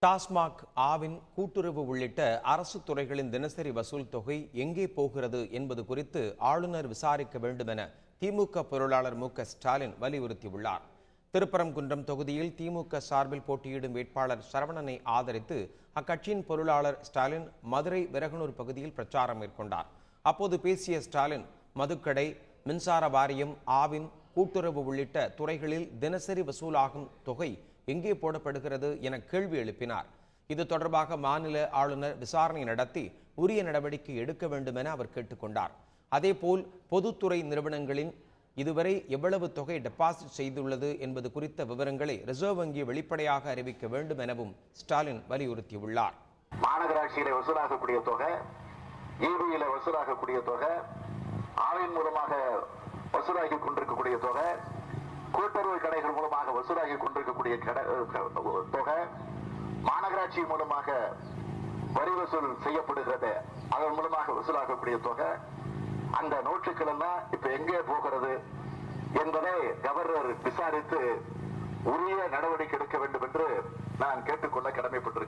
டாஸ்மாக், ஆவின், கூட்டுறவு உள்ளிட்ட அரசு துறைகளின் தினசரி வசூல் தொகை எங்கே போகிறது என்பது குறித்து ஆளுநர் விசாரிக்க வேண்டும் என திமுக பொருளாளர் மு.க.ஸ்டாலின் வலியுறுத்தியுள்ளார். திருப்பரங்குன்றம் தொகுதியில் திமுக சார்பில் போட்டியிடும் வேட்பாளர் சரவணனை ஆதரித்து அக்கட்சியின் பொருளாளர் ஸ்டாலின் மதுரை விரகனூர் பகுதியில் பிரச்சாரம் மேற்கொண்டார். அப்போது பேசிய ஸ்டாலின், மதுக்கடை, மின்சார வாரியம், ஆவின், கூட்டுறவு உள்ளிட்ட துறைகளில் தினசரி வசூலாகும் தொகை எங்கே போடப்படுகிறது என கேள்வி எழுப்பினார். இது தொடர்பாக மாநில ஆளுநர் விசாரணை நடத்தி உரிய நடவடிக்கை எடுக்க வேண்டும் என அவர் கேட்டுக்கொண்டார். அதேபோல் பொதுத்துறை நிறுவனங்களின் இதுவரை எவ்வளவு தொகை டெபாசிட் செய்துள்ளது என்பது குறித்த விவரங்களை ரிசர்வ் வங்கி வெளிப்படையாக அறிவிக்க வேண்டும் எனவும் ஸ்டாலின் வலியுறுத்தியுள்ளார். மாநகராட்சியில வசூலாகக்கூடிய தொகை, ஈபியில வசூலாகக்கூடிய தொகை, ஆவின் மூலமாக வசூலாகி கொண்டிருக்கக்கூடிய தொகை, கூட்டுறவு கடைகள் மூலமாக வசூலாகி கொண்டிருக்கக்கூடிய தொகை, மாநகராட்சி மூலமாக வரி வசூல் செய்யப்படுகிறது, அதன் மூலமாக வசூலாகக்கூடிய தொகை, அந்த நோட்டுகள் எல்லாம் இப்ப எங்கே போகிறது என்பதை கவர்னர் விசாரித்து உரிய நடவடிக்கை எடுக்க வேண்டும் என்று நான் கேட்டுக்கொள்ள கடமைப்பட்டிருக்கிறேன்.